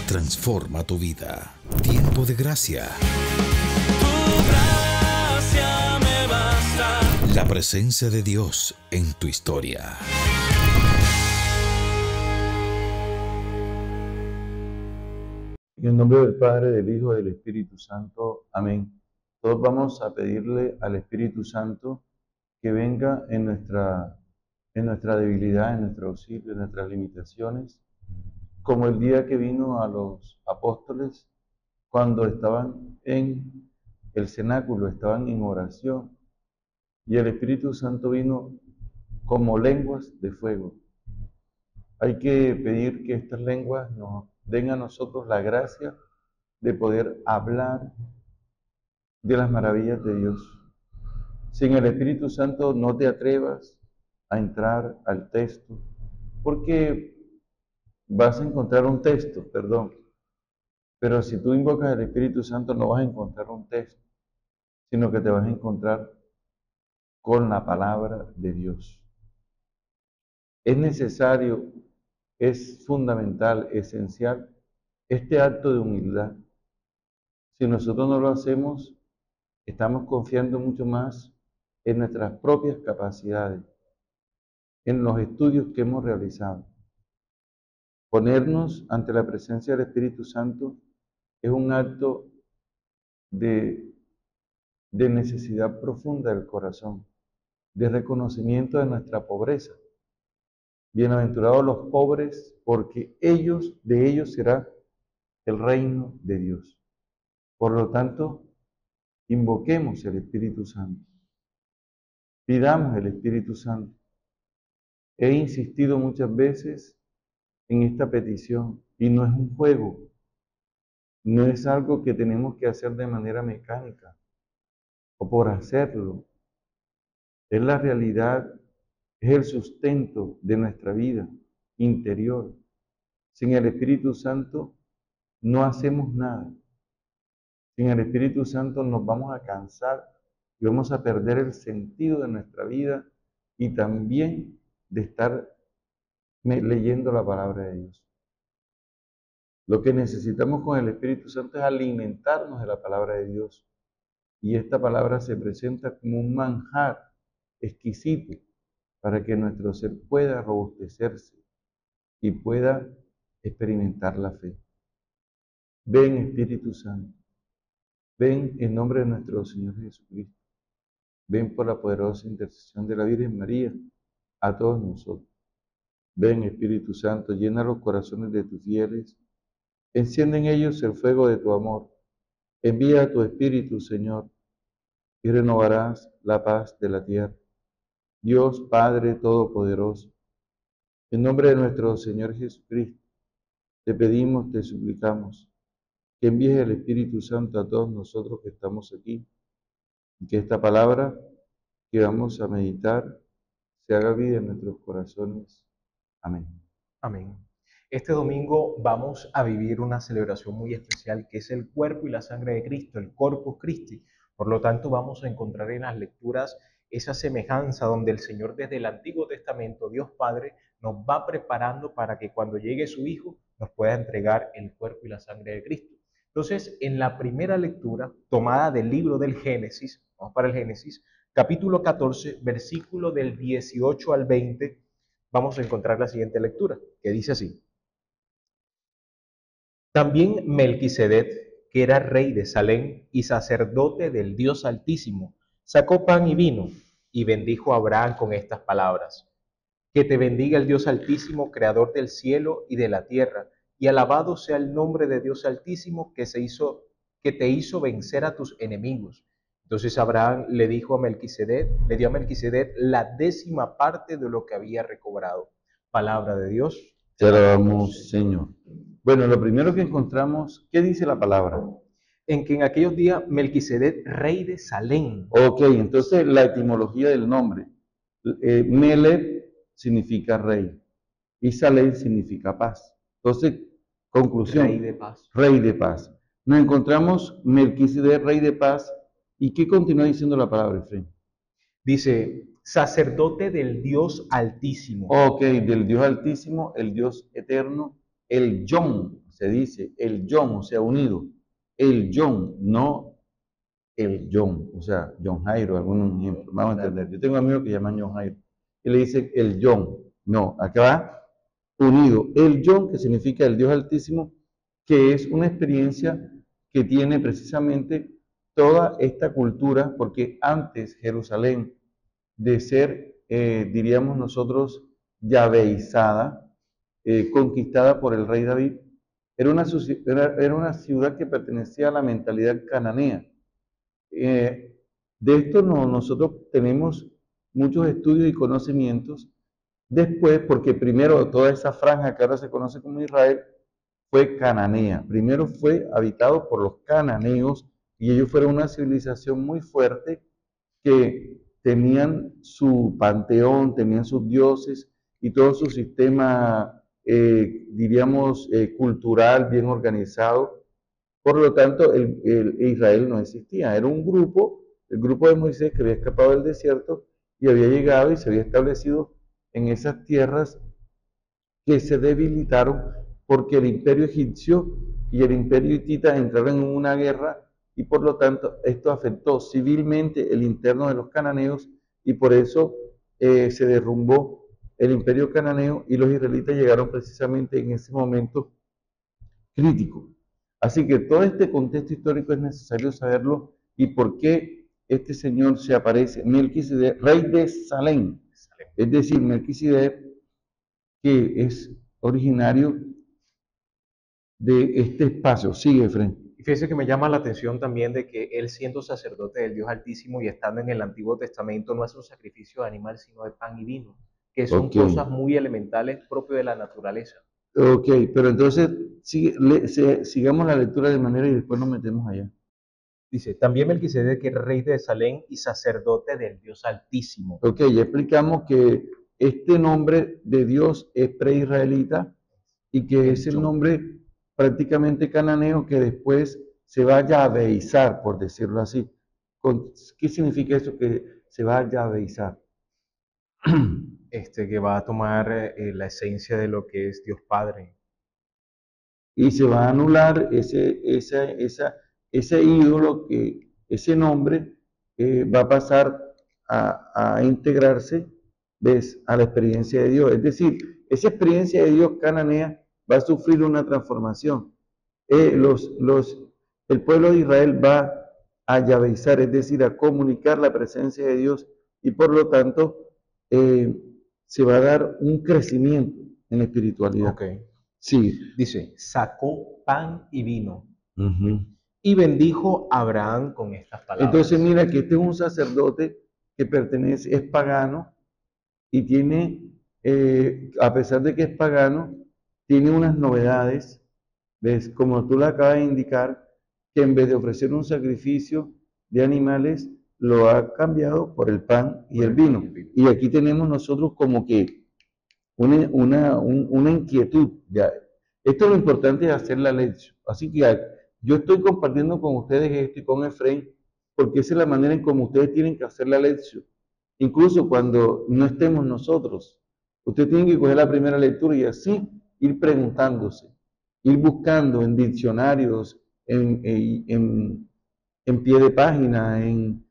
transforma tu vida. Tiempo de gracia. Tu gracia me basta. La presencia de Dios en tu historia. En el nombre del Padre, del Hijo y del Espíritu Santo. Amén. Todos vamos a pedirle al Espíritu Santo que venga en nuestra debilidad, en nuestro auxilio, en nuestras limitaciones, como el día que vino a los apóstoles cuando estaban en el cenáculo, estaban en oración, y el Espíritu Santo vino como lenguas de fuego. Hay que pedir que estas lenguas nos den a nosotros la gracia de poder hablar de las maravillas de Dios. Sin el Espíritu Santo no te atrevas a entrar al texto, porque vas a encontrar un texto, pero si tú invocas al Espíritu Santo no vas a encontrar un texto, sino que te vas a encontrar con la palabra de Dios. Es necesario, es fundamental, esencial, este acto de humildad. Si nosotros no lo hacemos, estamos confiando mucho más en nuestras propias capacidades, en los estudios que hemos realizado. Ponernos ante la presencia del Espíritu Santo es un acto de necesidad profunda del corazón, de reconocimiento de nuestra pobreza. Bienaventurados los pobres, porque de ellos será el reino de Dios. Por lo tanto, invoquemos el Espíritu Santo. Pidamos el Espíritu Santo. He insistido muchas veces en esta petición y no es un juego, no es algo que tenemos que hacer de manera mecánica o por hacerlo. Es la realidad, es el sustento de nuestra vida interior. Sin el Espíritu Santo no hacemos nada. Sin el Espíritu Santo nos vamos a cansar y vamos a perder el sentido de nuestra vida y también de estar leyendo la palabra de Dios. Lo que necesitamos con el Espíritu Santo es alimentarnos de la palabra de Dios. Y esta palabra se presenta como un manjar exquisito para que nuestro ser pueda robustecerse y pueda experimentar la fe. Ven, Espíritu Santo. Ven en nombre de nuestro Señor Jesucristo. Ven por la poderosa intercesión de la Virgen María a todos nosotros. Ven, Espíritu Santo, llena los corazones de tus fieles. Enciende en ellos el fuego de tu amor. Envía a tu Espíritu, Señor, y renovarás la paz de la tierra. Dios Padre Todopoderoso, en nombre de nuestro Señor Jesucristo, te pedimos, te suplicamos, que envíes el Espíritu Santo a todos nosotros que estamos aquí, y que esta palabra que vamos a meditar se haga vida en nuestros corazones. Amén. Amén. Este domingo vamos a vivir una celebración muy especial que es el cuerpo y la sangre de Cristo, el Corpus Christi. Por lo tanto, vamos a encontrar en las lecturas esa semejanza donde el Señor desde el Antiguo Testamento, Dios Padre, nos va preparando para que cuando llegue su Hijo nos pueda entregar el cuerpo y la sangre de Cristo. Entonces, en la primera lectura, tomada del libro del Génesis, vamos para el Génesis, capítulo 14, versículo del 18 al 20, vamos a encontrar la siguiente lectura, que dice así. También Melquisedec, que era rey de Salem y sacerdote del Dios Altísimo, sacó pan y vino y bendijo a Abraham con estas palabras: que te bendiga el Dios Altísimo, creador del cielo y de la tierra, y alabado sea el nombre de Dios Altísimo que te hizo vencer a tus enemigos. Entonces Abraham le dio a Melquisedec la 10ª parte de lo que había recobrado. Palabra de Dios. Te alabamos, Señor. Bueno, lo primero que encontramos, ¿qué dice la palabra? En que en aquellos días Melquisedec, rey de Salem. Ok, entonces la etimología del nombre. Melech significa rey y Salem significa paz. Entonces, conclusión. Rey de paz. Rey de paz. Nos encontramos Melquisedec, rey de paz. ¿Y qué continúa diciendo la palabra, Efraín? Dice, sacerdote del Dios Altísimo. Ok, del Dios Altísimo, el Dios eterno, el Yom, se dice el John, o sea, unido. El John, no el John, o sea, John Jairo, algún ejemplo, vamos a entender. Yo tengo amigos que llaman John Jairo, y le dicen el John. No, acá va unido. El John, que significa el Dios Altísimo, que es una experiencia que tiene precisamente toda esta cultura, porque antes Jerusalén, de ser, diríamos nosotros, yaveizada, conquistada por el rey David, era una ciudad que pertenecía a la mentalidad cananea. De esto nosotros tenemos muchos estudios y conocimientos después, porque primero toda esa franja que ahora se conoce como Israel fue cananea. Primero fue habitado por los cananeos y ellos fueron una civilización muy fuerte que tenían su panteón, tenían sus dioses y todo su sistema, diríamos, cultural bien organizado. Por lo tanto, Israel no existía. Era un grupo, el grupo de Moisés que había escapado del desierto y había llegado y se había establecido en esas tierras que se debilitaron porque el imperio egipcio y el imperio hitita entraron en una guerra y por lo tanto esto afectó civilmente el interno de los cananeos y por eso se derrumbó el imperio cananeo y los israelitas llegaron precisamente en ese momento crítico. Así que todo este contexto histórico es necesario saberlo y por qué este señor se aparece, Melquisedec, rey de Salem, es decir, Melquisedec, que es originario de este espacio. Sigue, Efraín. Y fíjese que me llama la atención también de que él siendo sacerdote del Dios Altísimo y estando en el Antiguo Testamento no hace un sacrificio de animal sino de pan y vino, que son Ok. cosas muy elementales propias de la naturaleza. Ok, pero entonces sigamos la lectura de manera y después nos metemos allá. Dice, también Melquisedec era rey de Salem y sacerdote del Dios Altísimo. Ok, ya explicamos que este nombre de Dios es pre-israelita y que es el nombre prácticamente cananeo que después se va a yaveizar, por decirlo así. ¿Qué significa eso que se va a yaveizar? Que va a tomar la esencia de lo que es Dios Padre. Y se va a anular ese ídolo, ese nombre va a pasar a integrarse, ¿ves?, a la experiencia de Dios. Es decir, esa experiencia de Dios cananea va a sufrir una transformación. El pueblo de Israel va a yaveizar, es decir, a comunicar la presencia de Dios y por lo tanto se va a dar un crecimiento en la espiritualidad. Ok. Sí. Dice, sacó pan y vino Uh-huh. y bendijo a Abraham con estas palabras. Entonces mira que este es un sacerdote que pertenece, es pagano y tiene, a pesar de que es pagano, tiene unas novedades, ¿ves? Como tú le acabas de indicar, que en vez de ofrecer un sacrificio de animales, lo ha cambiado por el pan y el vino. Y aquí tenemos nosotros como que una inquietud. Ya. Esto es lo importante de hacer la lección. Así que yo estoy compartiendo con ustedes esto y con Efraín, porque esa es la manera en cómo ustedes tienen que hacer la lección. Incluso cuando no estemos nosotros, ustedes tienen que coger la primera lectura y así ir preguntándose, ir buscando en diccionarios, en pie de página, en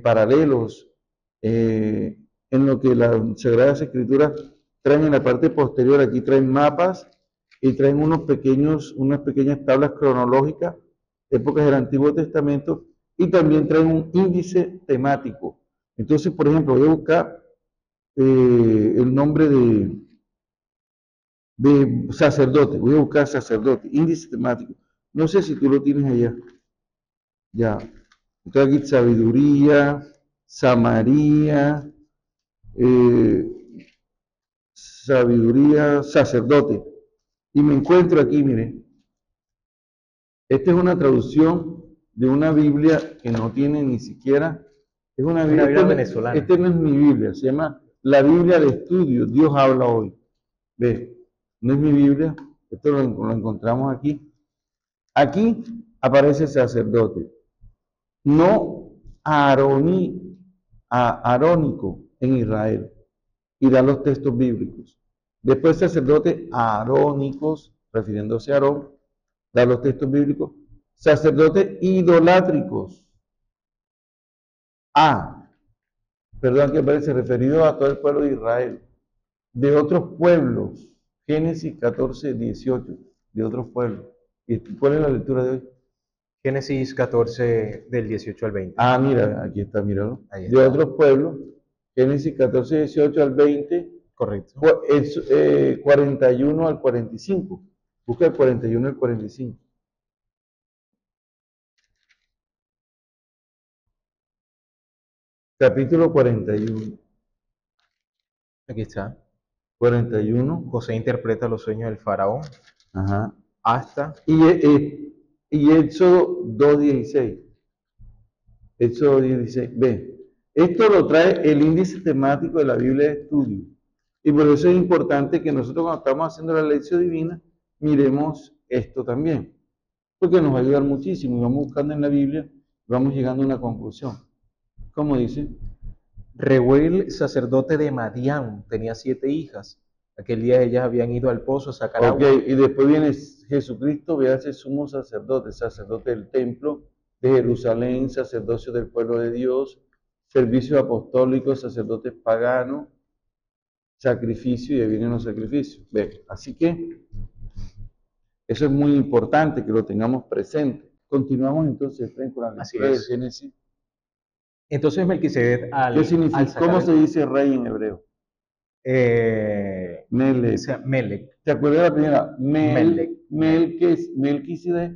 paralelos, en lo que las Sagradas Escrituras traen en la parte posterior. Aquí traen mapas y traen unas pequeñas tablas cronológicas, épocas del Antiguo Testamento, y también traen un índice temático. Entonces, por ejemplo, voy a buscar el nombre de sacerdote, voy a buscar sacerdote, índice temático. No sé si tú lo tienes allá. Ya. Entonces aquí sabiduría, Samaría, sabiduría, sacerdote. Y me encuentro aquí, miren. Esta es una traducción de una Biblia que no tiene ni siquiera, es una Biblia venezolana. Esta no es mi Biblia, se llama la Biblia de Estudio, Dios habla hoy. ¿Ves? No es mi Biblia, esto lo encontramos aquí. Aquí aparece sacerdote, no arónico en Israel, y da los textos bíblicos. Después sacerdotes arónicos, refiriéndose a Aarón, da los textos bíblicos, sacerdotes idolátricos. Perdón, que aparece referido a todo el pueblo de Israel, de otros pueblos, Génesis 14, 18, de otros pueblos. ¿Y cuál es la lectura de hoy? Génesis 14, del 18 al 20. Mira, aquí está, míralo. Ahí De está. otros pueblos, Génesis 14, 18 al 20, Correcto. 41 al 45. Busca el 41 al 45. Capítulo 41. Aquí está. 41. José interpreta los sueños del faraón Ajá. hasta Y Éxodo 2.16. Éxodo 2.16. Ve, esto lo trae el índice temático de la Biblia de estudio. Y por eso es importante que nosotros cuando estamos haciendo la lección divina, miremos esto también. Porque nos va a ayudar muchísimo. Y vamos buscando en la Biblia, vamos llegando a una conclusión. ¿Cómo dice? Reuel, sacerdote de Madián, tenía 7 hijas. Aquel día ellas habían ido al pozo a sacar Ok, agua. y después viene Jesucristo, véase sumo sacerdote, sacerdote del templo de Jerusalén, sacerdocio del pueblo de Dios, servicio apostólico, sacerdotes paganos, sacrificio, y ahí vienen los sacrificios. Ve, así que eso es muy importante que lo tengamos presente. Continuamos entonces con la Así lectura de es. Génesis. Entonces Melquisedec ¿Qué significa? ¿Cómo se dice rey en hebreo? Melec. O sea, Melec. ¿Te acuerdas de la primera? Melec. Melquisedec.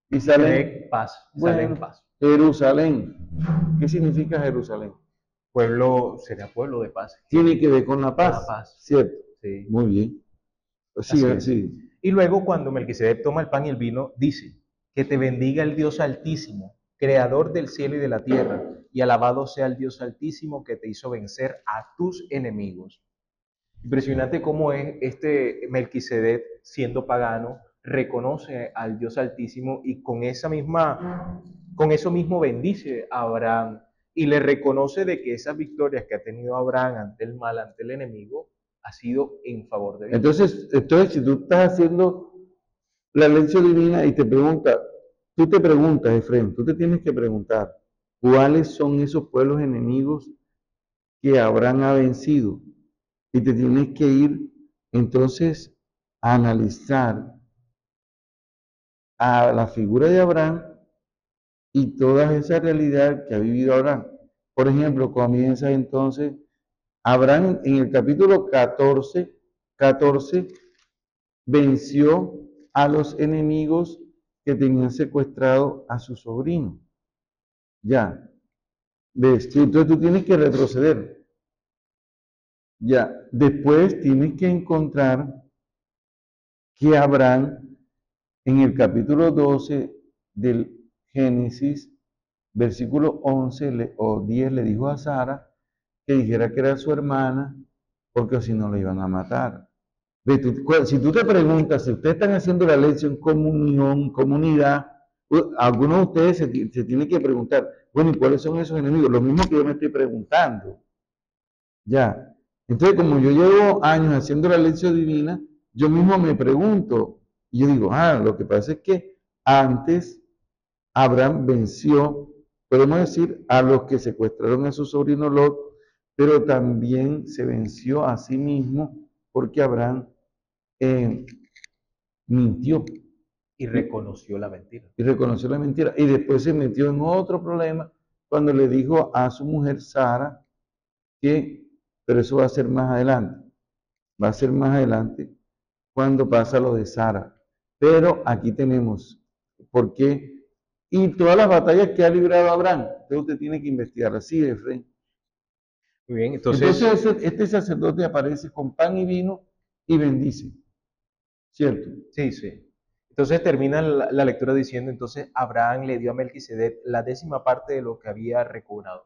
Y Salem. Melquisedec, paz. Salem, Bueno, paz. Jerusalén. ¿Qué significa Jerusalén? Pueblo, sería pueblo de paz. Tiene que ver con la paz. Con la paz. ¿Cierto? Sí. Muy bien. Así Sí, es. sí. Y luego cuando Melquisedec toma el pan y el vino, dice, que te bendiga el Dios Altísimo, creador del cielo y de la tierra, y alabado sea el Dios Altísimo que te hizo vencer a tus enemigos. Impresionante cómo es este Melquisedec, siendo pagano, reconoce al Dios Altísimo y con eso mismo bendice a Abraham y le reconoce de que esas victorias que ha tenido Abraham ante el mal, ante el enemigo, ha sido en favor de Dios. Entonces, si tú estás haciendo la lección divina y tú te preguntas, Efraín, tú te tienes que preguntar, ¿cuáles son esos pueblos enemigos que Abraham ha vencido? Y te tienes que ir entonces a analizar a la figura de Abraham y toda esa realidad que ha vivido Abraham. Por ejemplo, comienza entonces, Abraham en el capítulo 14 venció a los enemigos que tenían secuestrado a su sobrino. Ya, ves, entonces tú tienes que retroceder. Ya, después tienes que encontrar que Abraham en el capítulo 12 del Génesis, versículo 11 o 10, le dijo a Sara que dijera que era su hermana, porque si no la iban a matar. Si tú te preguntas, si ustedes están haciendo la lección comunión, comunidad, algunos de ustedes se tienen que preguntar, bueno, ¿y cuáles son esos enemigos? Lo mismo que yo me estoy preguntando. Ya. Entonces, como yo llevo años haciendo la lección divina, yo mismo me pregunto, y yo digo, lo que pasa es que antes Abraham venció, podemos decir, a los que secuestraron a su sobrino Lot, pero también se venció a sí mismo porque Abraham mintió Y reconoció la mentira. y reconoció la mentira. Y después se metió en otro problema cuando le dijo a su mujer Sara pero eso va a ser más adelante. Va a ser más adelante cuando pasa lo de Sara. Pero aquí tenemos por qué. Y todas las batallas que ha librado Abraham, entonces usted tiene que investigar así de frente. Muy bien, entonces Este sacerdote aparece con pan y vino y bendice. ¿Cierto? sí, sí. Entonces termina la lectura diciendo, entonces Abraham le dio a Melquisedec la 10ª parte de lo que había recobrado,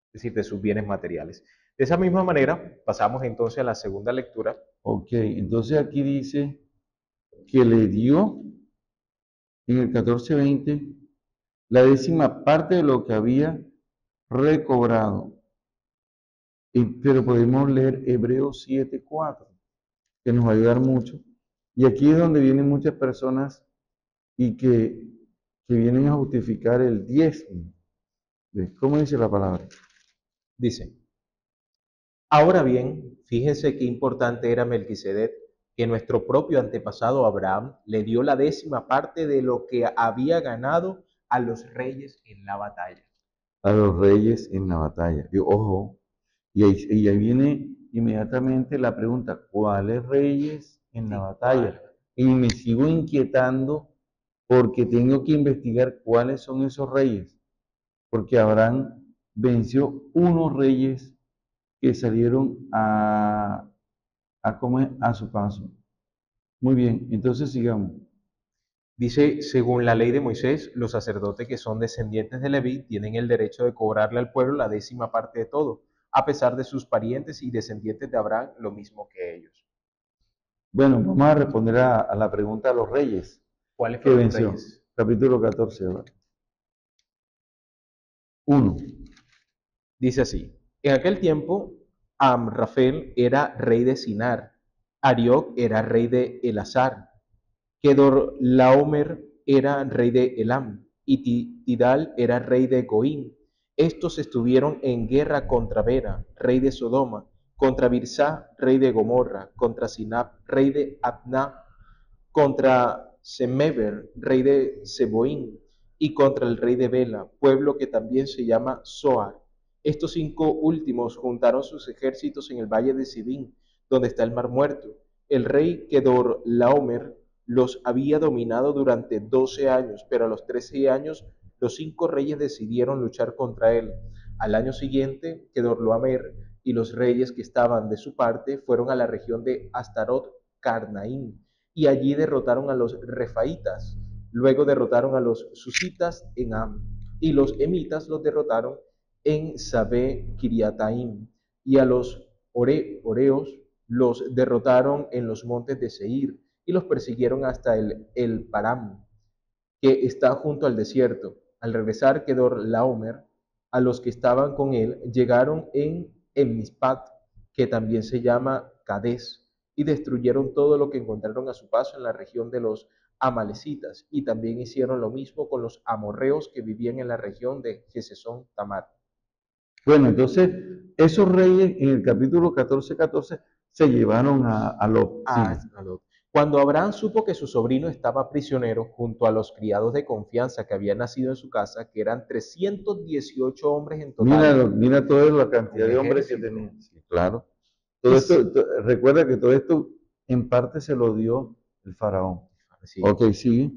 es decir, de sus bienes materiales. De esa misma manera, pasamos entonces a la segunda lectura. Ok, entonces aquí dice que le dio en el 14:20 la 10ª parte de lo que había recobrado. Pero podemos leer Hebreos 7:4, que nos va a ayudar mucho. Y aquí es donde vienen muchas personas y que vienen a justificar el diezmo. ¿Ves? ¿Cómo dice la palabra? Dice, ahora bien, fíjense qué importante era Melquisedec, que nuestro propio antepasado Abraham le dio la 10ª parte de lo que había ganado a los reyes en la batalla. A los reyes en la batalla. Y, ojo, y ahí viene inmediatamente la pregunta, ¿cuáles reyes en la batalla? Y me sigo inquietando porque tengo que investigar cuáles son esos reyes, porque Abraham venció unos reyes que salieron a su paso. Muy bien, entonces sigamos. Dice, según la ley de Moisés, los sacerdotes que son descendientes de Leví tienen el derecho de cobrarle al pueblo la 10ª parte de todo, a pesar de sus parientes y descendientes de Abraham, lo mismo que ellos. Bueno, vamos a responder a la pregunta a los reyes ¿Cuáles que fueron los venció. reyes? Capítulo 14. ¿verdad? 1. Dice así, en aquel tiempo Amrafel era rey de Sinar, Arioc era rey de Elazar, Kedorlaomer era rey de Elam, y Tidal era rey de Goín. Estos estuvieron en guerra contra Bera, rey de Sodoma, contra Birsá, rey de Gomorra, contra Sinab, rey de Adná, contra Semeber, rey de Seboín, y contra el rey de Bela, pueblo que también se llama Zoar. Estos 5 últimos juntaron sus ejércitos en el valle de Sidín, donde está el mar muerto. El rey Kedorlaomer los había dominado durante 12 años, pero a los 13 años los 5 reyes decidieron luchar contra él. Al año siguiente, Kedorlaomer y los reyes que estaban de su parte fueron a la región de Astarot Carnaín, y allí derrotaron a los refaitas. Luego derrotaron a los susitas en Am, y los emitas los derrotaron en Sabé Kiriataim, y a los oreos los derrotaron en los montes de Seir, y los persiguieron hasta el Param, que está junto al desierto. Al regresar Kedorlaomer, a los que estaban con él, llegaron en Mispat, que también se llama Cades, y destruyeron todo lo que encontraron a su paso en la región de los amalecitas, y también hicieron lo mismo con los amorreos que vivían en la región de Gesesón Tamar. Bueno, entonces, esos reyes en el capítulo 14 se llevaron a Lot. a Lot. Cuando Abraham supo que su sobrino estaba prisionero junto a los criados de confianza que habían nacido en su casa, que eran 318 hombres en total. Mira toda la cantidad Un de hombres que ejército. tenían. Sí, claro. Todo esto, recuerda que todo esto en parte se lo dio el faraón. Sí. Ok, sigue.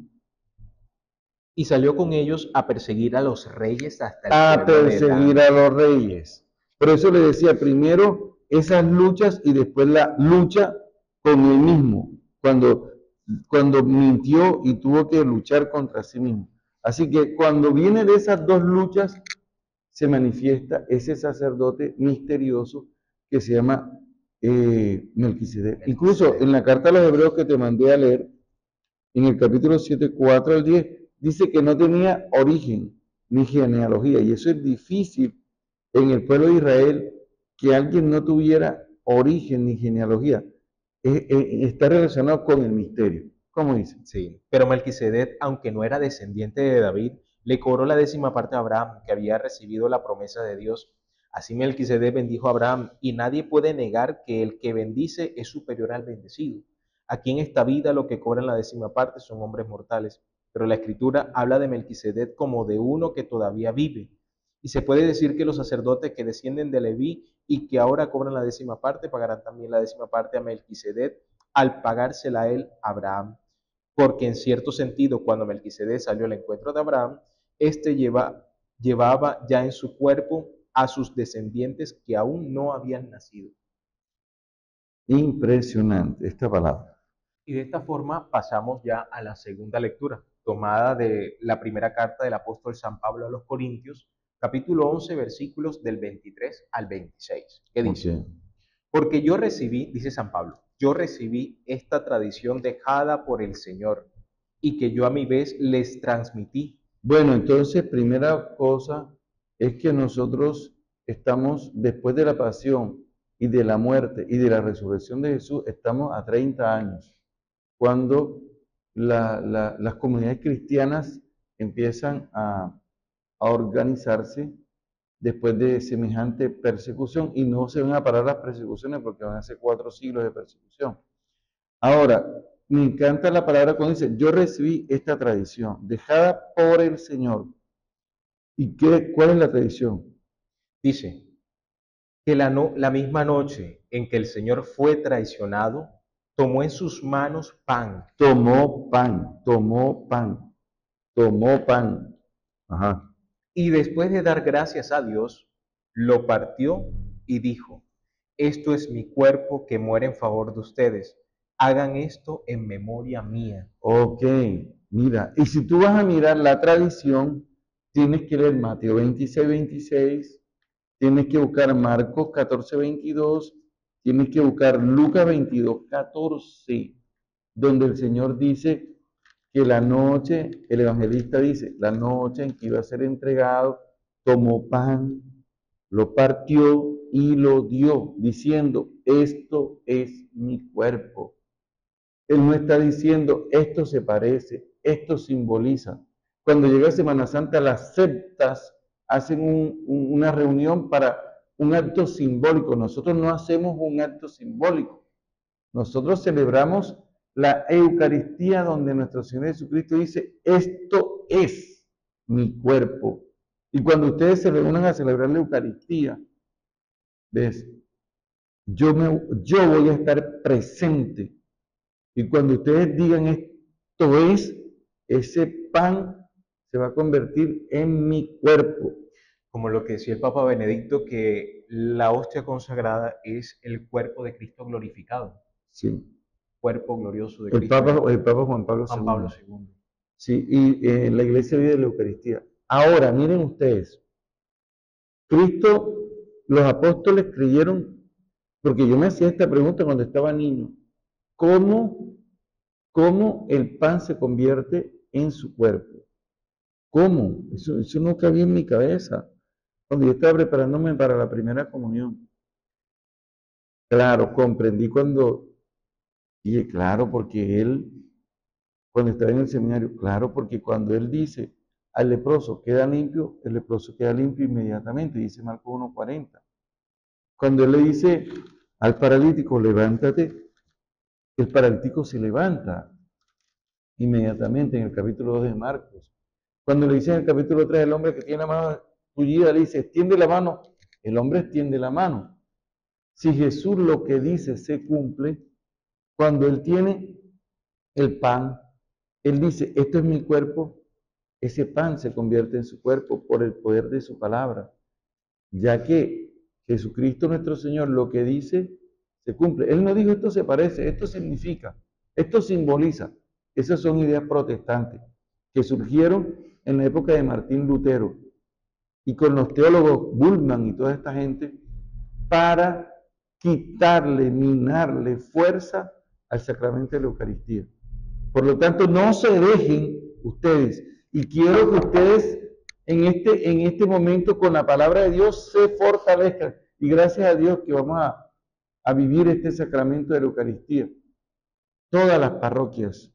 Y salió con ellos a perseguir a los reyes hasta el A pueblo de perseguir Dan. a los reyes. Por eso le decía primero esas luchas y después la lucha con él mismo, cuando mintió y tuvo que luchar contra sí mismo. Así que cuando viene de esas dos luchas, se manifiesta ese sacerdote misterioso que se llama Melquisedec. Incluso en la carta a los hebreos que te mandé a leer, en el capítulo 7, 4 al 10, dice que no tenía origen ni genealogía. Y eso es difícil en el pueblo de Israel, que alguien no tuviera origen ni genealogía. Está relacionado con el misterio. ¿Cómo dice? Sí, pero Melquisedec, aunque no era descendiente de David, le cobró la 10ª parte a Abraham, que había recibido la promesa de Dios. Así Melquisedec bendijo a Abraham, y nadie puede negar que el que bendice es superior al bendecido. Aquí en esta vida lo que cobran la 10ª parte son hombres mortales, pero la Escritura habla de Melquisedec como de uno que todavía vive. Y se puede decir que los sacerdotes que descienden de Leví y que ahora cobran la 10ª parte pagarán también la 10ª parte a Melquisedec al pagársela a él, Abraham. Porque en cierto sentido, cuando Melquisedec salió al encuentro de Abraham, éste llevaba ya en su cuerpo a sus descendientes que aún no habían nacido. Impresionante esta palabra. Y de esta forma pasamos ya a la segunda lectura, tomada de la primera carta del apóstol San Pablo a los Corintios, capítulo 11, versículos del 23 al 26. ¿Qué dice? Ok. Porque yo recibí, dice San Pablo, yo recibí esta tradición dejada por el Señor y que yo a mi vez les transmití. Bueno, entonces, primera cosa es que nosotros estamos, después de la pasión y de la muerte y de la resurrección de Jesús, estamos a 30 años, cuando las comunidades cristianas empiezan a organizarse después de semejante persecución y no se van a parar las persecuciones porque van a ser 4 siglos de persecución. Ahora, me encanta la palabra cuando dice, yo recibí esta tradición dejada por el Señor. ¿Y cuál es la tradición? Dice que la misma noche en que el Señor fue traicionado, tomó en sus manos pan. Tomó pan, tomó pan, tomó pan. Ajá. Y después de dar gracias a Dios, lo partió y dijo, esto es mi cuerpo que muere en favor de ustedes. Hagan esto en memoria mía. Ok, mira, y si tú vas a mirar la tradición, tienes que leer Mateo 26, 26, tienes que buscar Marcos 14, 22, tienes que buscar Lucas 22, 14, donde el Señor dice que la noche, el evangelista dice, la noche en que iba a ser entregado, tomó pan, lo partió y lo dio, diciendo, esto es mi cuerpo. Él no está diciendo, esto se parece, esto simboliza. Cuando llega Semana Santa, las septas hacen una reunión para un acto simbólico. Nosotros no hacemos un acto simbólico. Nosotros celebramos la Eucaristía donde nuestro Señor Jesucristo dice, esto es mi cuerpo. Y cuando ustedes se reúnan a celebrar la Eucaristía, ¿ves? Yo voy a estar presente. Y cuando ustedes digan esto es, ese pan se va a convertir en mi cuerpo. Como lo que decía el Papa Benedicto, que la hostia consagrada es el cuerpo de Cristo glorificado. Sí. Cuerpo glorioso de El Cristo. Papa Juan Pablo Juan II. Pablo II. Sí, y la iglesia vive de la Eucaristía. Ahora, miren ustedes. Cristo, los apóstoles creyeron, porque yo me hacía esta pregunta cuando estaba niño. ¿Cómo el pan se convierte en su cuerpo? ¿Cómo? Eso no cabía en mi cabeza cuando yo estaba preparándome para la primera comunión. Claro, comprendí dije, claro, porque él, cuando estaba en el seminario, claro, porque cuando él dice al leproso queda limpio, el leproso queda limpio inmediatamente, dice Marcos 1:40. Cuando él le dice al paralítico, levántate, el paralítico se levanta inmediatamente en el capítulo 2 de Marcos. Cuando le dice en el capítulo 3, el hombre que tiene la mano tullida, le dice, extiende la mano, el hombre extiende la mano. Si Jesús lo que dice se cumple, cuando él tiene el pan, él dice, esto es mi cuerpo, ese pan se convierte en su cuerpo por el poder de su palabra, ya que Jesucristo nuestro Señor lo que dice se cumple. Él no dijo esto se parece, esto significa, esto simboliza. Esas son ideas protestantes que surgieron en la época de Martín Lutero y con los teólogos Bultmann y toda esta gente para quitarle, minarle fuerza al sacramento de la Eucaristía. Por lo tanto, no se dejen ustedes, y quiero que ustedes en este momento con la palabra de Dios se fortalezcan, y gracias a Dios que vamos a vivir este sacramento de la Eucaristía. Todas las parroquias.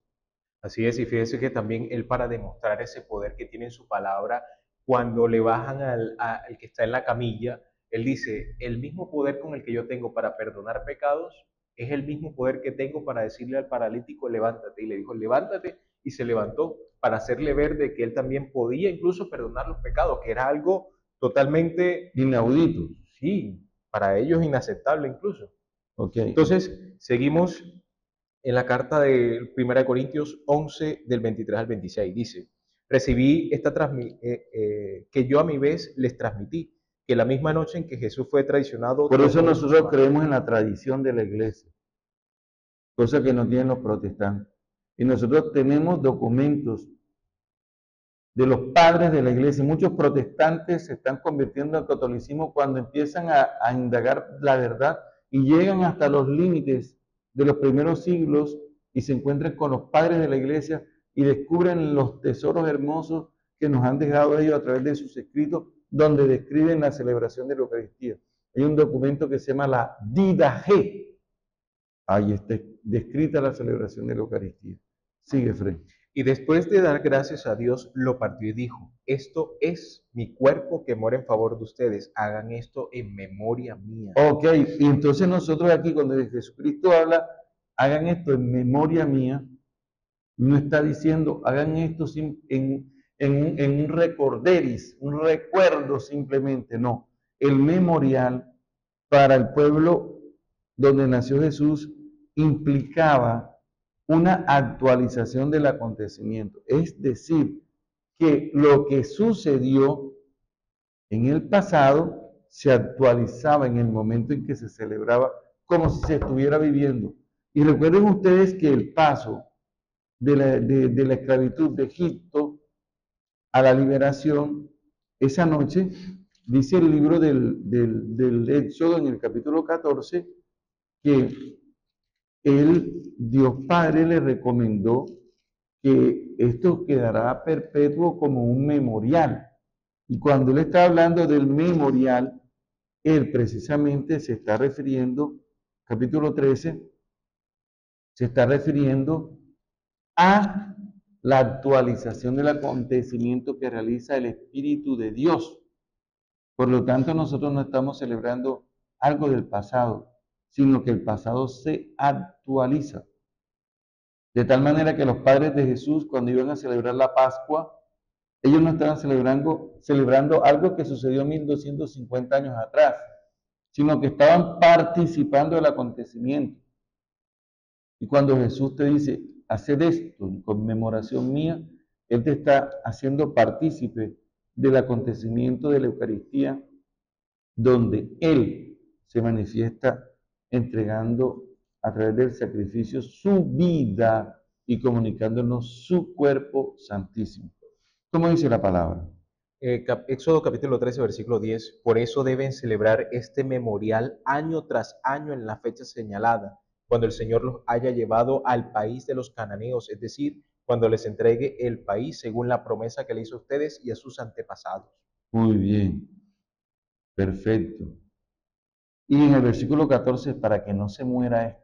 Así es, y fíjese que también él, para demostrar ese poder que tiene en su palabra, cuando le bajan al que está en la camilla, él dice, el mismo poder con el que yo tengo para perdonar pecados, es el mismo poder que tengo para decirle al paralítico, levántate. Y le dijo, levántate, y se levantó para hacerle ver de que él también podía incluso perdonar los pecados, que era algo totalmente Inaudito. Sí, para ellos inaceptable incluso. Okay. Entonces, seguimos en la carta de 1 Corintios 11, del 23 al 26. Dice, recibí que yo a mi vez les transmití, que la misma noche en que Jesús fue traicionado... Por eso nosotros creemos en la tradición de la iglesia, cosa que no tienen los protestantes. Y nosotros tenemos documentos de los padres de la iglesia. Muchos protestantes se están convirtiendo al catolicismo cuando empiezan a indagar la verdad y llegan hasta los límites de los primeros siglos y se encuentran con los padres de la iglesia y descubren los tesoros hermosos que nos han dejado ellos a través de sus escritos, donde describen la celebración de la Eucaristía. Hay un documento que se llama la Didache. Ahí está descrita la celebración de la Eucaristía. Sigue, Fred. Y después de dar gracias a Dios, lo partió y dijo, esto es mi cuerpo que muere en favor de ustedes, hagan esto en memoria mía. Ok, y entonces nosotros aquí cuando Jesucristo habla, hagan esto en memoria mía, no está diciendo, hagan esto en un recorderis, un recuerdo simplemente, no. El memorial para el pueblo donde nació Jesús implicaba una actualización del acontecimiento. Es decir, que lo que sucedió en el pasado se actualizaba en el momento en que se celebraba como si se estuviera viviendo. Y recuerden ustedes que el paso de la esclavitud de Egipto a la liberación, esa noche, dice el libro del Éxodo en el capítulo 14, que Dios Padre le recomendó que esto quedará perpetuo como un memorial. Y cuando él está hablando del memorial, él precisamente se está refiriendo, capítulo 13, se está refiriendo a la actualización del acontecimiento que realiza el Espíritu de Dios. Por lo tanto, nosotros no estamos celebrando algo del pasado, sino que el pasado se actualiza. De tal manera que los padres de Jesús, cuando iban a celebrar la Pascua, ellos no estaban celebrando algo que sucedió 1250 años atrás, sino que estaban participando del acontecimiento. Y cuando Jesús te dice, haced esto en conmemoración mía, Él te está haciendo partícipe del acontecimiento de la Eucaristía, donde Él se manifiesta entregando a través del sacrificio su vida y comunicándonos su cuerpo santísimo. ¿Cómo dice la palabra? Éxodo capítulo 13, versículo 10. Por eso deben celebrar este memorial año tras año en la fecha señalada, cuando el Señor los haya llevado al país de los cananeos, es decir, cuando les entregue el país según la promesa que le hizo a ustedes y a sus antepasados. Muy bien, perfecto. Y en el versículo 14, para que no se muera esto,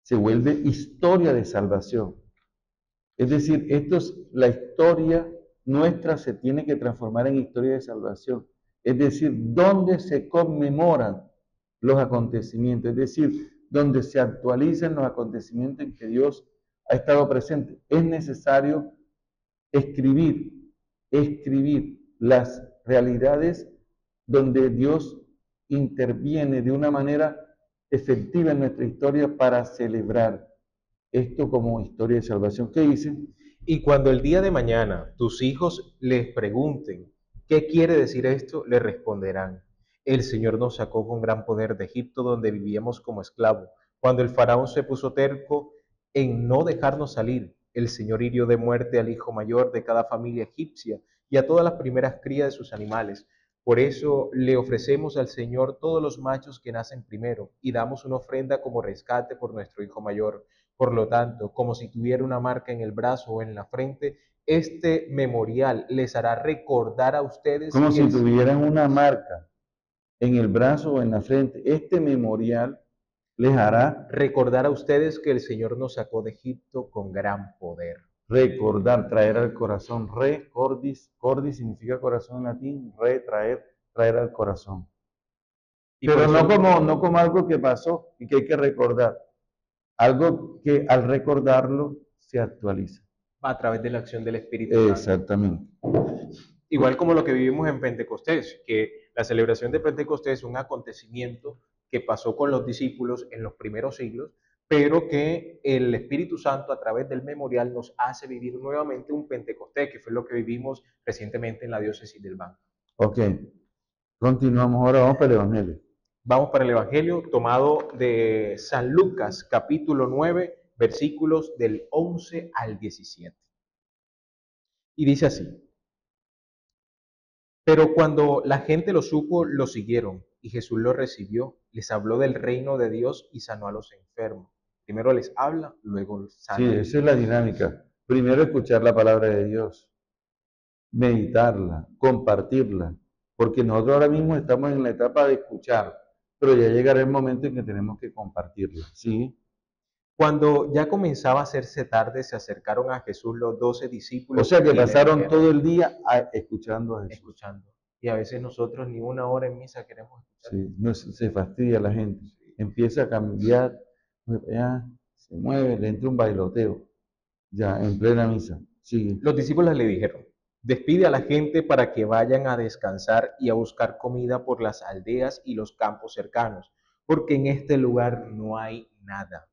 se vuelve historia de salvación. Es decir, la historia nuestra se tiene que transformar en historia de salvación. Es decir, donde se conmemoran los acontecimientos, es decir, donde se actualizan los acontecimientos en que Dios ha estado presente. Es necesario escribir las realidades donde Dios interviene de una manera efectiva en nuestra historia para celebrar esto como historia de salvación. ¿Qué dice? Y cuando el día de mañana tus hijos les pregunten, ¿qué quiere decir esto? Le responderán, el Señor nos sacó con gran poder de Egipto donde vivíamos como esclavos. Cuando el faraón se puso terco en no dejarnos salir, el Señor hirió de muerte al hijo mayor de cada familia egipcia y a todas las primeras crías de sus animales. Por eso le ofrecemos al Señor todos los machos que nacen primero y damos una ofrenda como rescate por nuestro hijo mayor. Por lo tanto, como si tuviera una marca en el brazo o en la frente, este memorial les hará recordar a ustedes Como que si tuvieran una marca en el brazo o en la frente. Este memorial les hará recordar a ustedes que el Señor nos sacó de Egipto con gran poder. recordar, traer al corazón. Recordis, cordis significa corazón en latín, traer al corazón. Y Pero por eso, no como algo que pasó y que hay que recordar. Algo que al recordarlo se actualiza. a través de la acción del Espíritu Santo. Exactamente. Igual como lo que vivimos en Pentecostés, que la celebración de Pentecostés es un acontecimiento que pasó con los discípulos en los primeros siglos, pero que el Espíritu Santo a través del memorial nos hace vivir nuevamente un Pentecostés, que fue lo que vivimos recientemente en la diócesis del Banco. Ok. Continuamos ahora, vamos para el Evangelio. Vamos para el Evangelio tomado de San Lucas, capítulo 9, versículos del 11 al 17. Y dice así: Pero cuando la gente lo supo, lo siguieron, y Jesús lo recibió, les habló del reino de Dios y sanó a los enfermos. Primero les habla, luego los sana. Sí, esa es la dinámica. Primero escuchar la palabra de Dios, meditarla, compartirla, porque nosotros ahora mismo estamos en la etapa de escuchar, pero ya llegará el momento en que tenemos que compartirla, ¿sí? Cuando ya comenzaba a hacerse tarde, se acercaron a Jesús los 12 O discípulos sea que y le pasaron dijeron, todo el día escuchando a Jesús. escuchando. Y a veces nosotros ni una hora en misa queremos escuchar. Sí, no, se fastidia la gente. Empieza a cambiar, ya, se mueve, le entra un bailoteo. Ya, en plena misa. Sigue. Los discípulos le dijeron, despide a la gente para que vayan a descansar y a buscar comida por las aldeas y los campos cercanos, porque en este lugar no hay nada.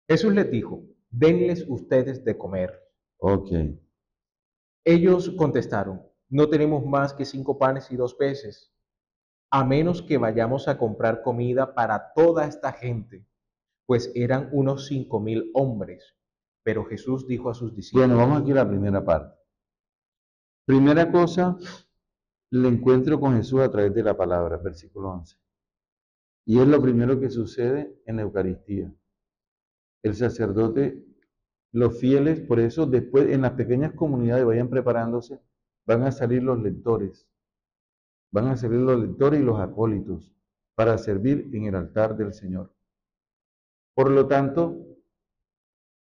Jesús les dijo, denles ustedes de comer. Ok. Ellos contestaron, no tenemos más que 5 panes y 2 peces, a menos que vayamos a comprar comida para toda esta gente, pues eran unos 5.000 hombres. Pero Jesús dijo a sus discípulos, Bueno, vamos aquí a la primera parte. Primera cosa, el encuentro con Jesús a través de la palabra, versículo 11. Y es lo primero que sucede en la Eucaristía. El sacerdote, los fieles, por eso después en las pequeñas comunidades vayan preparándose, van a salir los lectores. Van a salir los lectores y los acólitos para servir en el altar del Señor. Por lo tanto,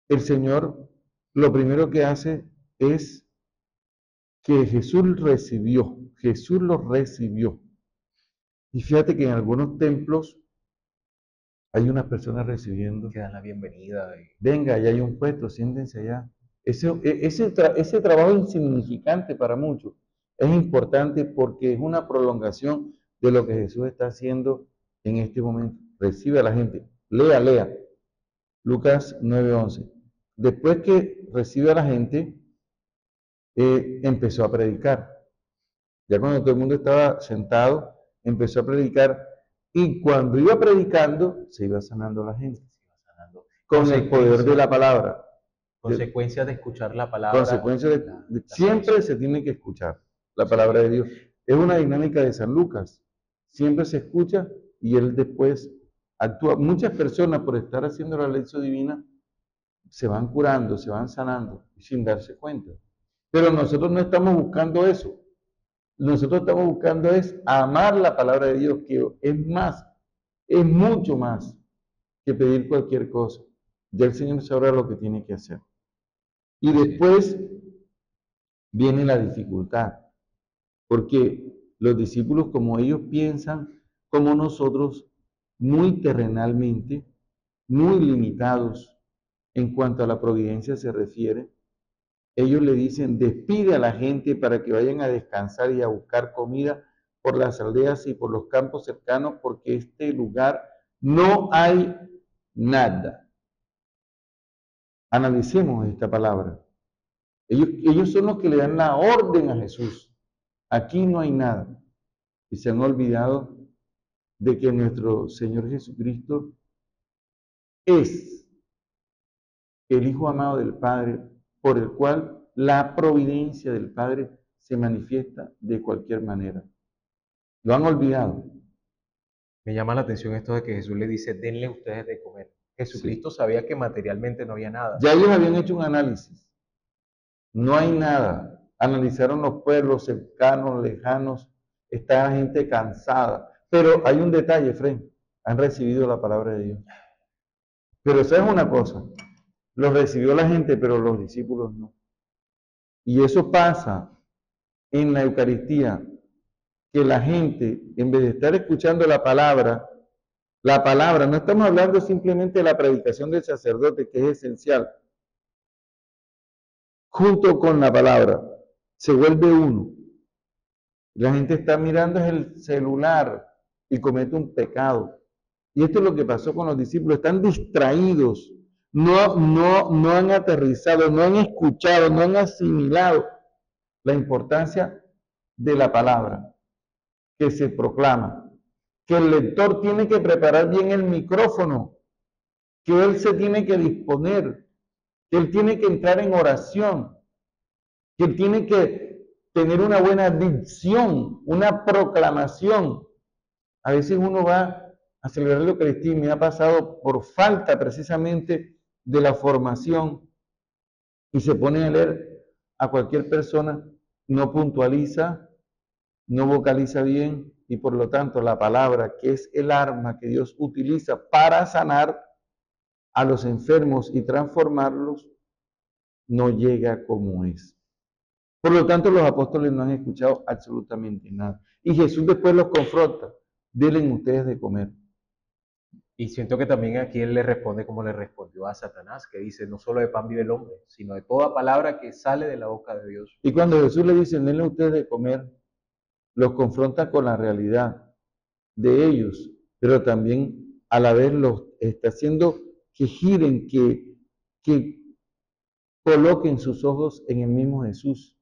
el Señor lo primero que hace es que Jesús lo recibió. Y fíjate que en algunos templos hay unas personas recibiendo. que dan la bienvenida. Venga, allá hay un puesto, siéntense allá. Ese trabajo insignificante para muchos es importante porque es una prolongación de lo que Jesús está haciendo en este momento. Recibe a la gente. Lea. Lucas 9:11. Después que recibe a la gente, empezó a predicar. Ya cuando todo el mundo estaba sentado, empezó a predicar. Y cuando iba predicando, se iba sanando la gente. Con el poder de la palabra. Consecuencia de escuchar la palabra. Consecuencia siempre se tiene que escuchar la palabra de Dios. Es una dinámica de San Lucas. Siempre se escucha y él después actúa. Muchas personas, por estar haciendo la lección divina, se van curando, se van sanando sin darse cuenta. Pero nosotros no estamos buscando eso. Nosotros estamos buscando es amar la palabra de Dios, que es más, es mucho más que pedir cualquier cosa. Ya el Señor sabrá lo que tiene que hacer. Y después viene la dificultad, porque los discípulos, como ellos piensan, como nosotros, muy terrenalmente, muy limitados en cuanto a la providencia se refiere, ellos le dicen, despide a la gente para que vayan a descansar y a buscar comida por las aldeas y por los campos cercanos, porque este lugar no hay nada. Analicemos esta palabra. Ellos son los que le dan la orden a Jesús. Aquí no hay nada. Y se han olvidado de que nuestro Señor Jesucristo es el Hijo amado del Padre, por el cual la providencia del Padre se manifiesta de cualquier manera. Lo han olvidado. Me llama la atención esto de que Jesús le dice, denle ustedes de comer. Jesucristo sabía que materialmente no había nada. Ya ellos habían hecho un análisis. No hay nada. Analizaron los pueblos cercanos, lejanos. Está la gente cansada. Pero hay un detalle, Fred. Han recibido la palabra de Dios. Pero ¿sabes una cosa? Los recibió la gente, pero los discípulos no. Y eso pasa en la Eucaristía, que la gente, en vez de estar escuchando la palabra, no estamos hablando simplemente de la predicación del sacerdote, que es esencial, junto con la palabra, se vuelve uno. La gente está mirando el celular y comete un pecado. Y esto es lo que pasó con los discípulos, están distraídos, no han aterrizado, no han escuchado, no han asimilado la importancia de la palabra que se proclama, que el lector tiene que preparar bien el micrófono, que él se tiene que disponer, que él tiene que entrar en oración, que él tiene que tener una buena dicción, una proclamación. A veces uno va a celebrar la Eucaristía y me ha pasado por falta precisamente de la formación y se pone a leer a cualquier persona, no puntualiza, no vocaliza bien y por lo tanto la palabra, que es el arma que Dios utiliza para sanar, a los enfermos y transformarlos, no llega como es. Por lo tanto, los apóstoles no han escuchado absolutamente nada. Y Jesús después los confronta. Denle ustedes de comer. Y siento que también aquí él le responde como le respondió a Satanás, que dice, no solo de pan vive el hombre, sino de toda palabra que sale de la boca de Dios. Y cuando Jesús le dice, denle ustedes de comer, los confronta con la realidad de ellos, pero también a la vez los está haciendo que giren, que coloquen sus ojos en el mismo Jesús,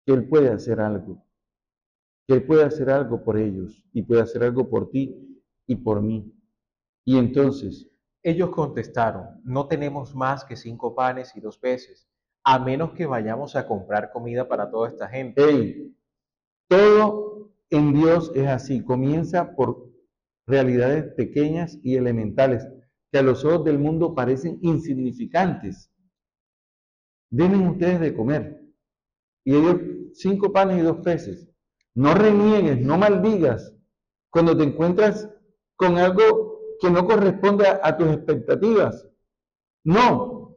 que Él puede hacer algo, que Él puede hacer algo por ellos y puede hacer algo por ti y por mí. Y entonces, Ellos contestaron, no tenemos más que 5 panes y 2 peces, a menos que vayamos a comprar comida para toda esta gente. hey, todo en Dios es así, comienza por realidades pequeñas y elementales, que a los ojos del mundo parecen insignificantes. Denle ustedes de comer. Y ellos 5 panes y 2 peces. No reniegues, no maldigas cuando te encuentras con algo que no corresponde a tus expectativas. No,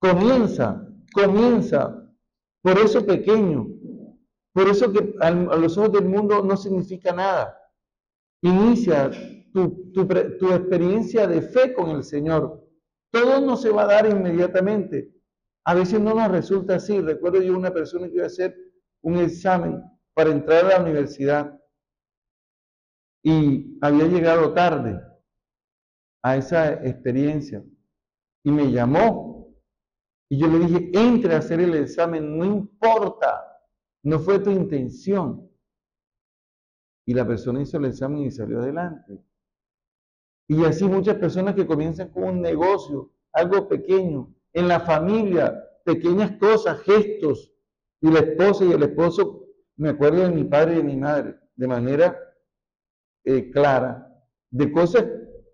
comienza por eso pequeño, por eso que a los ojos del mundo no significa nada. Inicia tu experiencia de fe con el Señor. Todo no se va a dar inmediatamente. A veces no nos resulta así. Recuerdo yo una persona que iba a hacer un examen para entrar a la universidad y había llegado tarde a esa experiencia y me llamó y yo le dije, entre a hacer el examen, no importa, no fue tu intención. Y la persona hizo el examen y salió adelante. Y así muchas personas que comienzan con un negocio, algo pequeño, en la familia, pequeñas cosas, gestos, y la esposa y el esposo, me acuerdo de mi padre y de mi madre, de manera clara, de cosas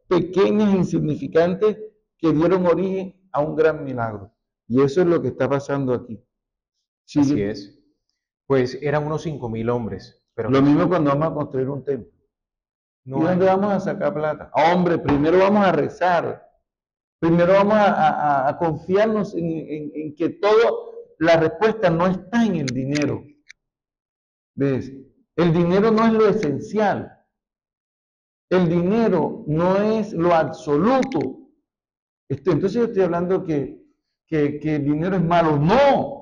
pequeñas, insignificantes, que dieron origen a un gran milagro. Y eso es lo que está pasando aquí. Así Sigue. es. Pues eran unos 5.000 hombres. Pero Lo mismo cuando vamos a construir un templo. no ¿Y dónde hay- vamos a sacar plata? Hombre, primero vamos a rezar. Primero vamos a confiarnos en que la respuesta no está en el dinero. ¿Ves? El dinero no es lo esencial. El dinero no es lo absoluto. Entonces yo estoy hablando que el dinero es malo. No.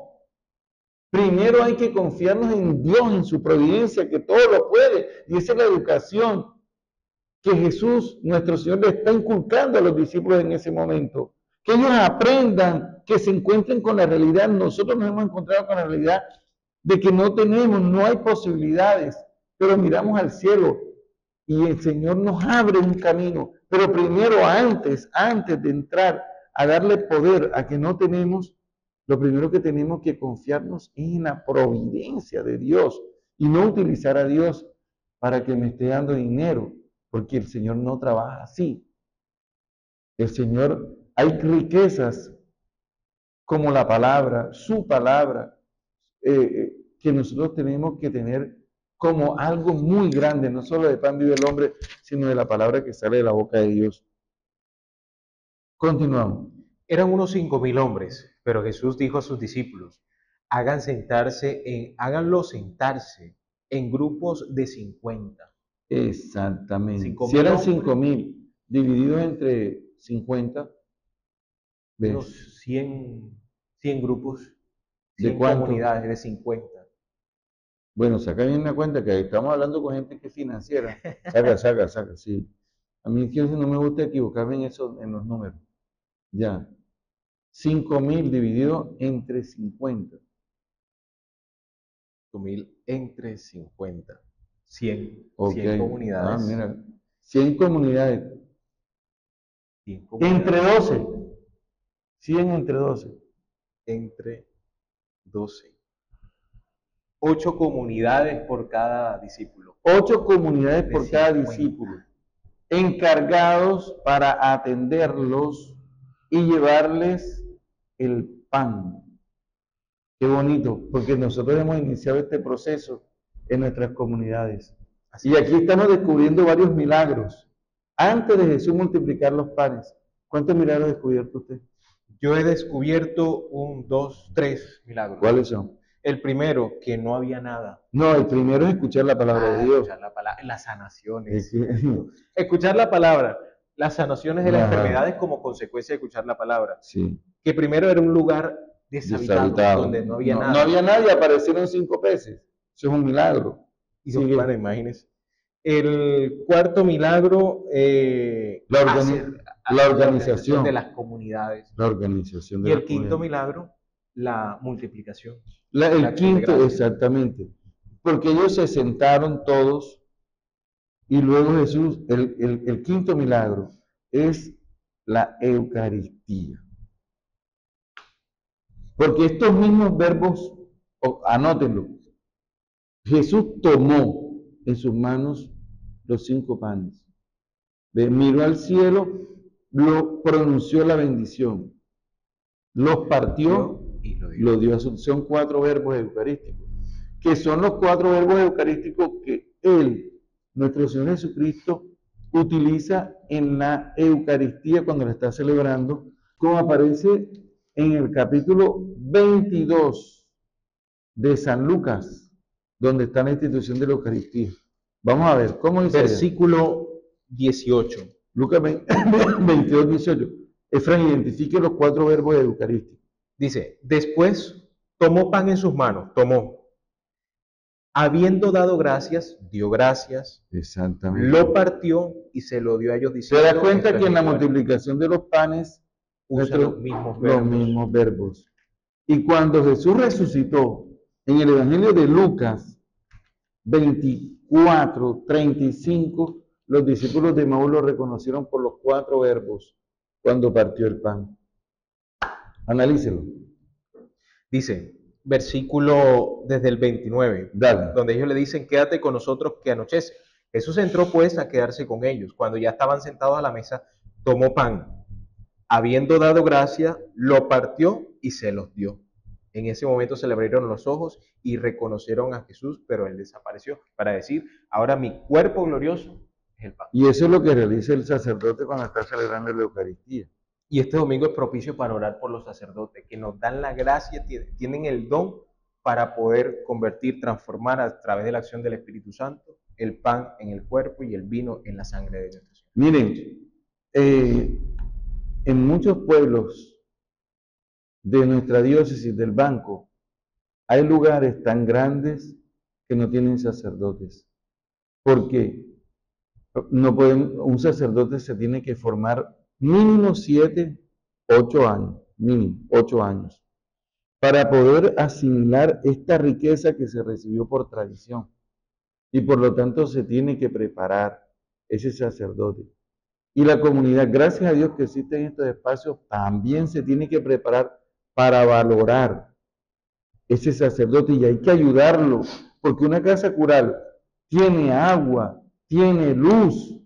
Primero hay que confiarnos en Dios, en su providencia, que todo lo puede. Y esa es la educación que Jesús, nuestro Señor, le está inculcando a los discípulos en ese momento. Que ellos aprendan, que se encuentren con la realidad. Nosotros nos hemos encontrado con la realidad de que no tenemos, no hay posibilidades, pero miramos al cielo y el Señor nos abre un camino. Pero primero, antes de entrar a darle poder a que no tenemos, lo primero que tenemos que confiarnos es en la providencia de Dios y no utilizar a Dios para que me esté dando dinero, porque el Señor no trabaja así. El Señor, hay riquezas como la palabra, su palabra, que nosotros tenemos que tener como algo muy grande, no solo de pan vive el hombre, sino de la palabra que sale de la boca de Dios. Continuamos. Eran unos 5.000 hombres, pero Jesús dijo a sus discípulos, háganlo sentarse en grupos de 50. Exactamente. 5.000 Si eran hombres. 5.000 divididos entre 50, ¿ves? Unos 100 grupos, ¿De 100 cuánto? comunidades de 50. Bueno, saca bien la cuenta que estamos hablando con gente que es financiera. Saca, sí. A mí es que no me gusta equivocarme en eso, en los números. Ya. 5.000 dividido entre 50. 5.000 entre 50. 100, Ok. 100 comunidades. Mira. 100 comunidades. 100 comunidades. Entre 12. 100 entre 12. Entre 12. 8 comunidades por cada discípulo. 8 comunidades De por cada 50. discípulo. Encargados para atenderlos y llevarles el pan. Qué bonito, porque nosotros hemos iniciado este proceso en nuestras comunidades. Y aquí estamos descubriendo varios milagros. Antes de Jesús multiplicar los panes, ¿Cuántos milagros ha descubierto usted? Yo he descubierto 1, 2, 3 milagros. ¿Cuáles son? El primero, que no había nada. No, el primero es escuchar la palabra de Dios. Escuchar la palabra, las sanaciones. Es que- Escuchar la palabra, las sanaciones de las Ajá. enfermedades como consecuencia de escuchar la palabra. Sí. Que primero era un lugar deshabitado, Deshabitado. donde no había nada. No había nadie, aparecieron 5 peces. Eso es un milagro. Y Sigue. bueno, imagínense. El cuarto milagro, La organización de las comunidades. La organización de Y la el quinto comunidad. milagro, la multiplicación. El la acción de quinto, gracias. exactamente. Porque ellos se sentaron todos y luego Jesús, el quinto milagro es la Eucaristía. Porque estos mismos verbos, anótenlo, Jesús tomó en sus manos los 5 panes, miró al cielo, pronunció la bendición, los partió, Y lo dio. lo dio a son 4 verbos eucarísticos, que son los 4 verbos eucarísticos que Él, nuestro Señor Jesucristo, utiliza en la Eucaristía cuando la está celebrando, como aparece en el capítulo 22 de San Lucas, donde está la institución de la Eucaristía. Vamos a ver, ¿cómo dice? Versículo 18. Lucas 22, 18. Efraín, identifique los 4 verbos eucarísticos. Dice, después tomó pan en sus manos, habiendo dado gracias, dio gracias, Exactamente. lo partió y se lo dio a ellos ¿Se diciendo, da cuenta esto que es en la mi cuerpo. multiplicación de los panes Usa nuestro- los mismos los verbos. verbos? Y cuando Jesús resucitó, en el Evangelio de Lucas 24, 35, los discípulos de Maús lo reconocieron por los 4 verbos cuando partió el pan. Analícelo. Dice, versículo desde el 29, Dale. donde ellos le dicen, quédate con nosotros que anochece. Jesús entró pues a quedarse con ellos. Cuando ya estaban sentados a la mesa, tomó pan, habiendo dado gracia, lo partió y se los dio. En ese momento se le abrieron los ojos y reconocieron a Jesús, pero él desapareció, para decir, ahora mi cuerpo glorioso es el pan. Y eso es lo que realiza el sacerdote cuando está celebrando la Eucaristía. Y este domingo es propicio para orar por los sacerdotes, que nos dan la gracia, tienen el don para poder convertir, transformar a través de la acción del Espíritu Santo, el pan en el cuerpo y el vino en la sangre de nuestro Señor. Miren, en muchos pueblos de nuestra diócesis del Banco, hay lugares tan grandes que no tienen sacerdotes. Porque no pueden, un sacerdote se tiene que formar mínimo 7, 8 años, mínimo 8 años, para poder asimilar esta riqueza que se recibió por tradición. Y por lo tanto se tiene que preparar ese sacerdote. Y la comunidad, gracias a Dios que existen estos espacios, también se tiene que preparar para valorar ese sacerdote y hay que ayudarlo, porque una casa cural tiene agua, tiene luz,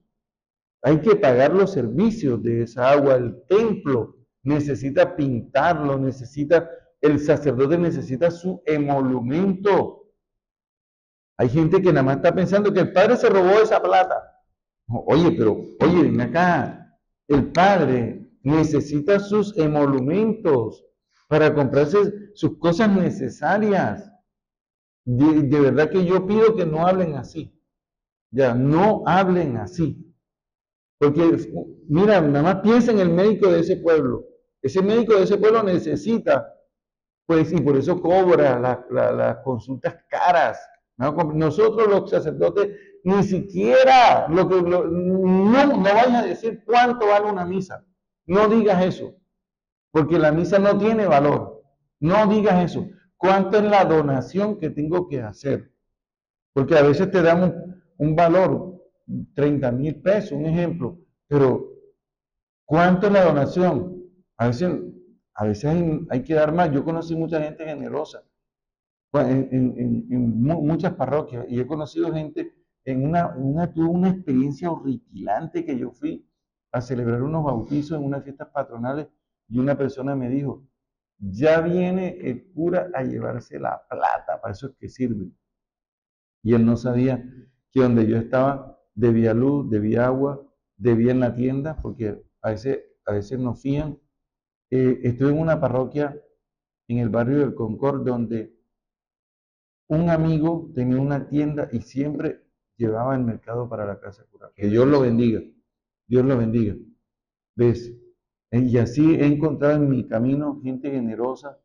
hay que pagar los servicios de esa agua, el templo necesita pintarlo, el sacerdote necesita su emolumento. Hay gente que nada más está pensando que el padre se robó esa plata. Oye, ven acá, el padre necesita sus emolumentos para comprarse sus cosas necesarias. De verdad que yo pido que no hablen así. Ya, no hablen así. Porque, mira, nada más piensa en el médico de ese pueblo. Ese médico de ese pueblo necesita, pues, y por eso cobra las consultas caras. ¿No? Nosotros los sacerdotes, ni siquiera, no vayas a decir cuánto vale una misa. No digas eso, porque la misa no tiene valor. No digas eso. ¿Cuánto es la donación que tengo que hacer? Porque a veces te damos un valor, 30,000 pesos, un ejemplo, pero ¿cuánto es la donación? A veces hay que dar más. Yo conocí mucha gente generosa en muchas parroquias y he conocido gente tuve una experiencia horripilante que yo fui a celebrar unos bautizos en unas fiestas patronales y una persona me dijo, ya viene el cura a llevarse la plata, para eso es que sirve. Y él no sabía que donde yo estaba debía luz, debía agua, debía en la tienda, porque a veces a veces nos fían. Estuve en una parroquia en el barrio del Concord donde un amigo tenía una tienda y siempre llevaba el mercado para la casa cural. Que Dios lo bendiga. Dios lo bendiga. ¿Ves? Y así he encontrado en mi camino gente generosa.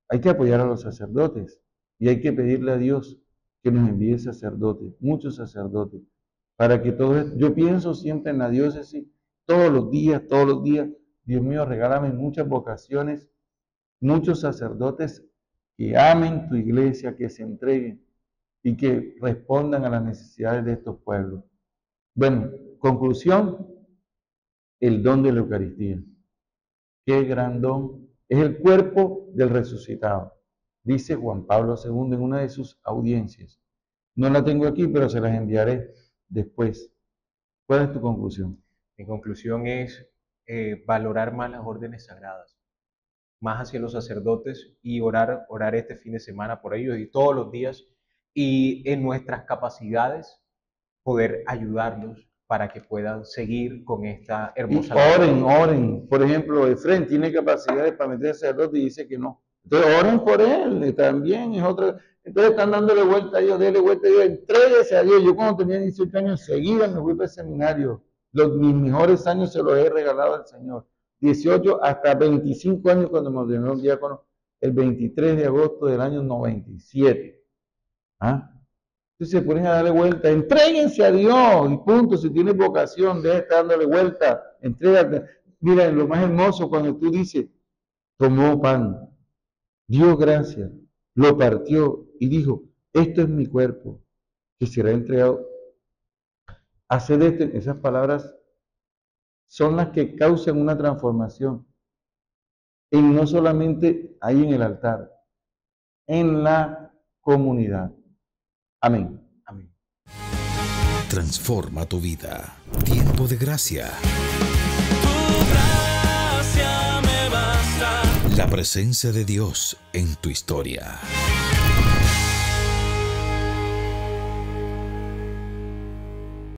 Hay que apoyar a los sacerdotes y hay que pedirle a Dios que nos envíe sacerdotes, muchos sacerdotes, para que todos, yo pienso siempre en la diócesis, todos los días, Dios mío, regálame muchas vocaciones, muchos sacerdotes que amen tu iglesia, que se entreguen y que respondan a las necesidades de estos pueblos. Bueno, conclusión, el don de la Eucaristía. Qué gran don. Es el cuerpo del resucitado, dice Juan Pablo II en una de sus audiencias. No la tengo aquí, pero se las enviaré después. ¿Cuál es tu conclusión? Mi conclusión es valorar más las órdenes sagradas, más hacia los sacerdotes y orar este fin de semana por ellos y todos los días y en nuestras capacidades poder ayudarlos para que puedan seguir con esta hermosa labor. Oren. Por ejemplo, Efrén tiene capacidades para meter sacerdote y dice que no. Entonces oren por él, también es otra. Entonces están dándole vuelta a Dios, déle vuelta a Dios, entréguese a Dios. Yo cuando tenía 18 años enseguida me fui para el seminario. Mis mejores años se los he regalado al Señor. 18 hasta 25 años cuando me ordenó el diácono, el 23 de agosto del año 97. ¿Ah? Entonces se ponen a darle vuelta, entréguense a Dios y punto. Si tienes vocación, deja de estar dándole vuelta, entrégate. Mira, lo más hermoso cuando tú dices, tomó pan, dio gracias, lo partió y dijo, esto es mi cuerpo, que será entregado. Haced esto. Esas palabras son las que causan una transformación, y no solamente ahí en el altar, en la comunidad. Amén. Amén. Transforma tu vida. Tiempo de gracia. Tu gracia me basta. La presencia de Dios en tu historia.